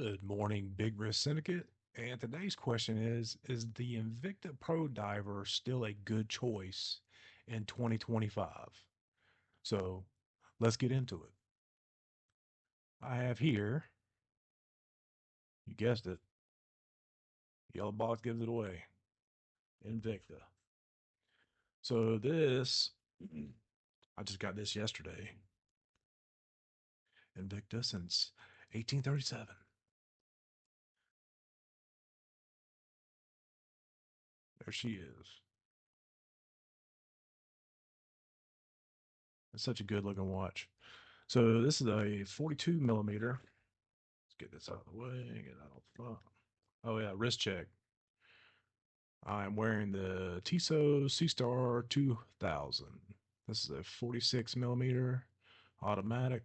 Good morning, Big Risk Syndicate. And today's question is the Invicta Pro Diver still a good choice in 2025? So let's get into it. I have here, you guessed it, yellow box gives it away, Invicta. So this, I just got this yesterday. Invicta since 1837. There she is. It's such a good looking watch. So this is a 42 millimeter. Let's get this out of the way. Get that off the front. Oh yeah, wrist check. I'm wearing the Tissot C-Star 2000. This is a 46 millimeter automatic,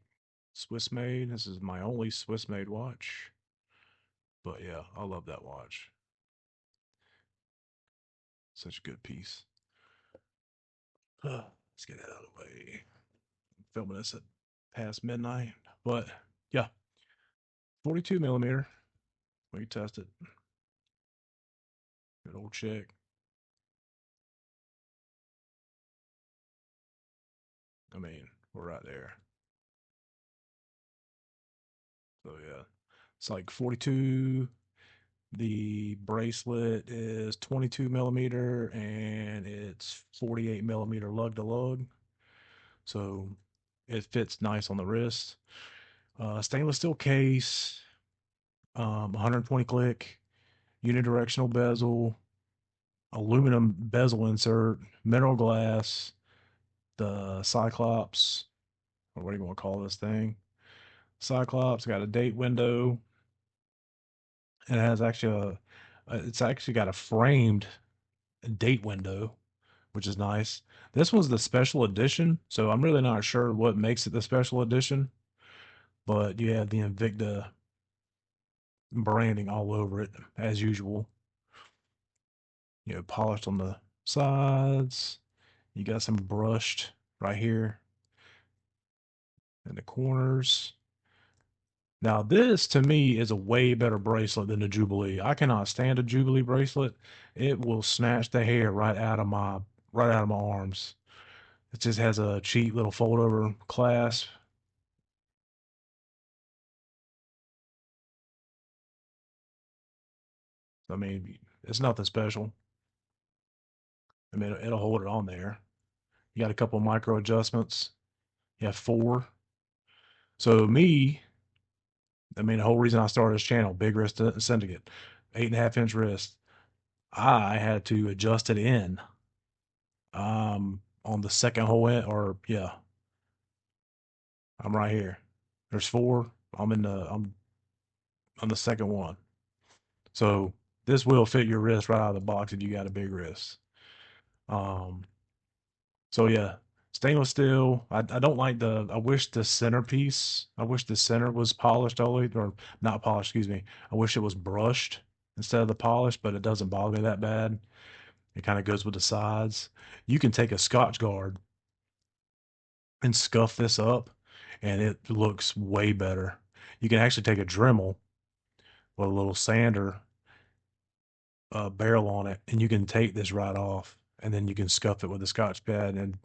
Swiss made. This is my only Swiss made watch. But yeah, I love that watch. Such a good piece. Let's get that out of the way. I'm filming this at past midnight. But yeah, 42 millimeter. We test it. Good old check. I mean, we're right there. So yeah, it's like 42. The bracelet is 22 millimeter and it's 48 millimeter lug to lug. So it fits nice on the wrist. Stainless steel case, 120 click, unidirectional bezel, aluminum bezel insert, mineral glass, the Cyclops, or what do you want to call this thing? Cyclops got a date window. It has actually it's actually got a framed date window, which is nice. This one's the special edition, so I'm really not sure what makes it the special edition, but you have the Invicta branding all over it as usual. You know, polished on the sides. You got some brushed right here in the corners. Now, this to me is a way better bracelet than the Jubilee. I cannot stand a Jubilee bracelet. It will snatch the hair right out of my arms. It just has a cheap little fold over clasp. I mean, it's nothing special. I mean, it'll hold it on there. You got a couple micro adjustments. You have four. So me, I mean, the whole reason I started this channel, Big Wrist Syndicate, 8.5 inch wrist. I had to adjust it in on the second hole in, or yeah, I'm right here. There's four. I'm on the second one. So this will fit your wrist right out of the box if you got a big wrist. Um, so yeah, stainless steel. I don't like the. I wish the centerpiece. I wish the center was polished only, or not polished. Excuse me. I wish it was brushed instead of the polish, but it doesn't bother me that bad. It kind of goes with the sides. You can take a Scotch guard and scuff this up, and it looks way better. You can actually take a Dremel with a little sander barrel on it, and you can take this right off, and then you can scuff it with a Scotch pad, and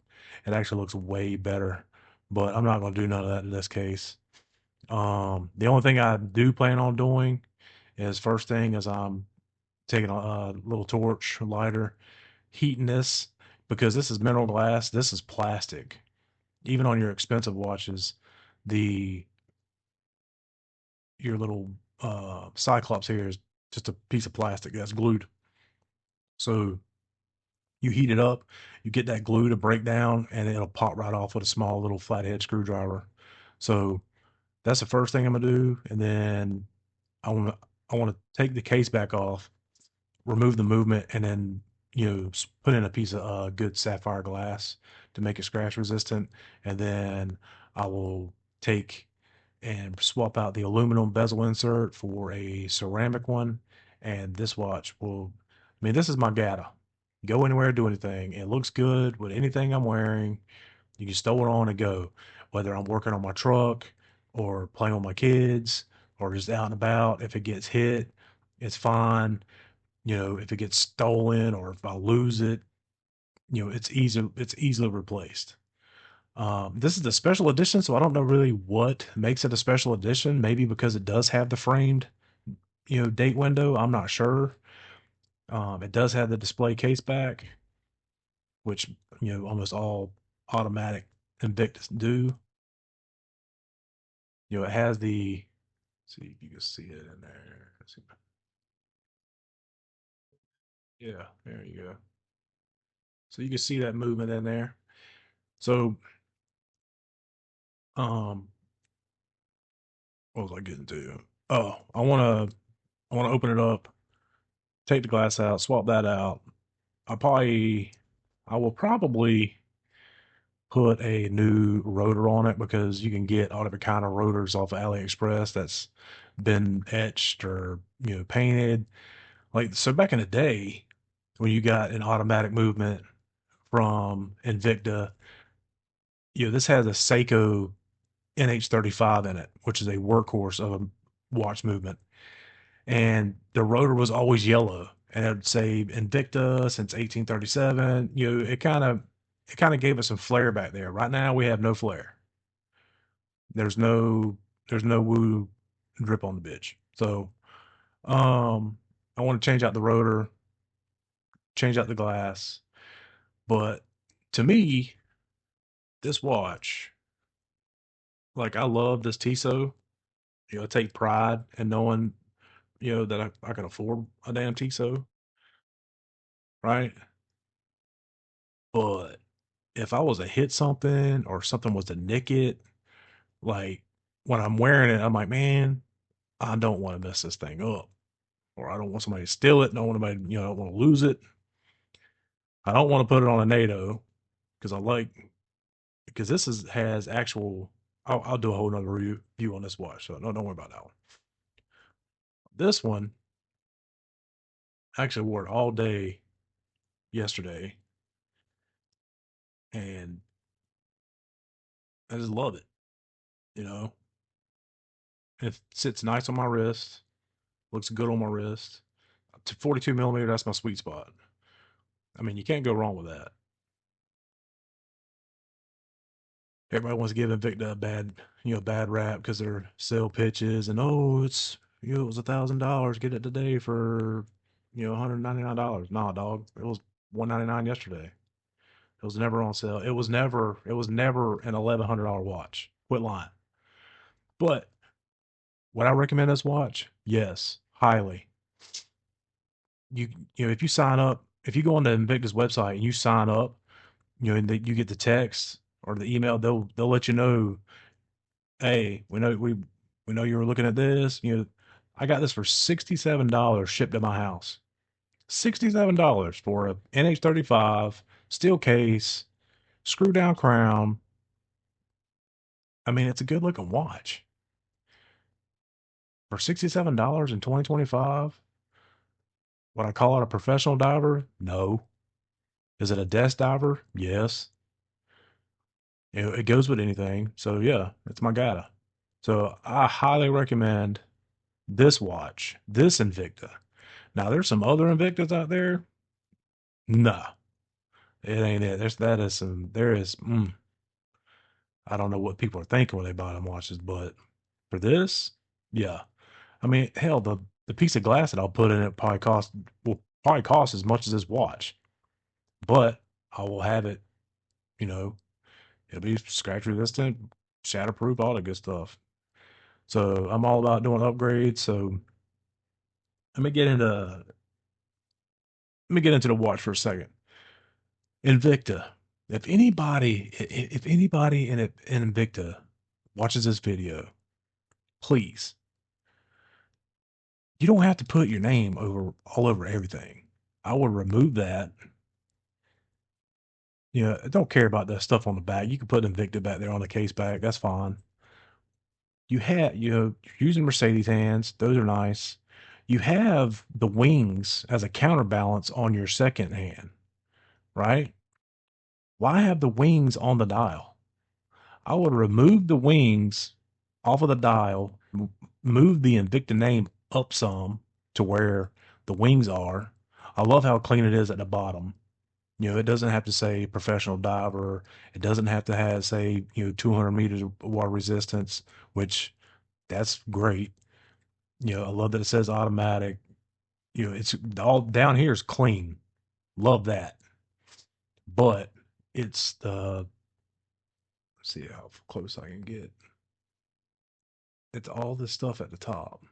it actually looks way better. But I'm not going to do none of that in this case. The only thing I do plan on doing is first thing is I'm taking a little torch, lighter, heating this because this is mineral glass. This is plastic. Even on your expensive watches, the your little Cyclops here is just a piece of plastic that's glued. So you heat it up, you get that glue to break down, and it'll pop right off with a small little flathead screwdriver. So that's the first thing I'm gonna do, and then I want to I want to take the case back off, remove the movement, and then put in a piece of good sapphire glass to make it scratch resistant, and then I will take and swap out the aluminum bezel insert for a ceramic one, and this watch will. I mean, this is my gata. Go anywhere, do anything. It looks good with anything I'm wearing. You can stow it on and go, whether I'm working on my truck or playing with my kids or just out and about. If it gets hit, it's fine. If it gets stolen or if I lose it, it's easily replaced. This is the special edition, so I don't know really what makes it a special edition. Maybe because it does have the framed, date window. I'm not sure. It does have the display case back, which almost all automatic Invictus do. It has the. See if you can see it in there. Yeah, there you go. So you can see that movement in there. So, um, what was I getting to? Oh, I want to open it up, take the glass out, swap that out. I will probably put a new rotor on it because you can get all different kind of rotors off of AliExpress that's been etched or painted. Like so, back in the day when you got an automatic movement from Invicta, this has a Seiko NH35 in it, which is a workhorse of a watch movement. And the rotor was always yellow, and it would say Invicta since 1837. It kind of gave us some flair back there. Right now we have no flair. There's no there's no woo drip on the bitch. So I want to change out the rotor, change out the glass. But to me, this watch, like I love this Tissot. I take pride in knowing, that I can afford a damn Tissot, right? But if I was to hit something or something was to nick it, like when I'm wearing it, I'm like, man, I don't want to mess this thing up. Or I don't want somebody to steal it. I don't want to lose it. I don't want to put it on a NATO because because has actual. I'll do a whole nother review on this watch, so don't worry about that one. This one, I actually wore it all day yesterday, and I just love it. You know, it sits nice on my wrist, looks good on my wrist. To 42 millimeter, that's my sweet spot. I mean, you can't go wrong with that. Everybody wants to give Invicta a bad rap because their sale pitches and it was $1,000. Get it today for $199. Nah, dog, it was $199 yesterday. It was never on sale. It was never an $1,100 watch. Quit lying. But would I recommend this watch? Yes, highly. You if you sign up, if you go on the Invictus website and you sign up, and you get the text or the email, they'll let you know, hey, we know you were looking at this. I got this for $67 shipped to my house. $67 for a NH35 steel case, screw down crown. I mean, it's a good looking watch for $67 in 2025. Would I call it a professional diver? No. Is it a desk diver? Yes. It goes with anything. So yeah, it's my gata. So I highly recommend this watch, this Invicta. Now there's some other Invictas out there. Nah, it ain't it. I don't know what people are thinking when they buy them watches, but for this, yeah. I mean, hell, the piece of glass that I'll put in it will probably cost as much as this watch, but I will have it. You know, it'll be scratch resistant, shatterproof, all the good stuff. So I'm all about doing upgrades. So let me get into let me get into the watch for a second. Invicta. If anybody in Invicta watches this video, please, you don't have to put your name all over everything. I would remove that. I don't care about the stuff on the back. You can put Invicta back there on the case back. That's fine. You're using Mercedes hands. Those are nice. You have the wings as a counterbalance on your second hand, right? Why have the wings on the dial? I would remove the wings off of the dial, move the Invicta name up some to where the wings are. I love how clean it is at the bottom. You know, it doesn't have to say professional diver. It doesn't have to have, say, 200 meters of water resistance, which that's great. You know, I love that it says automatic. You know, it's all down here is clean. Love that. But it's the, let's see how close I can get. It's all this stuff at the top.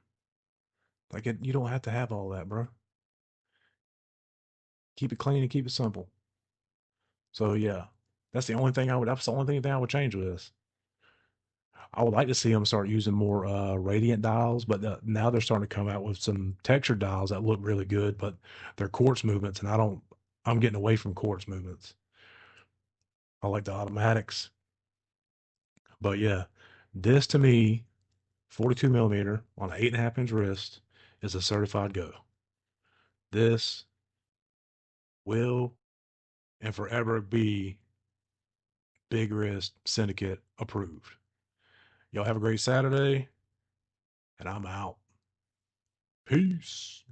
Like, you don't have to have all that, bro. Keep it clean and keep it simple. So yeah, that's the only thing I would change with this. I would like to see them start using more radiant dials, but now they're starting to come out with some texture dials that look really good, but they're quartz movements, and I'm getting away from quartz movements. I like the automatics. But yeah, this to me, 42 millimeter on an 8.5 inch wrist is a certified go. This will and forever be Big Wrist Syndicate approved. Y'all have a great Saturday, and I'm out. Peace.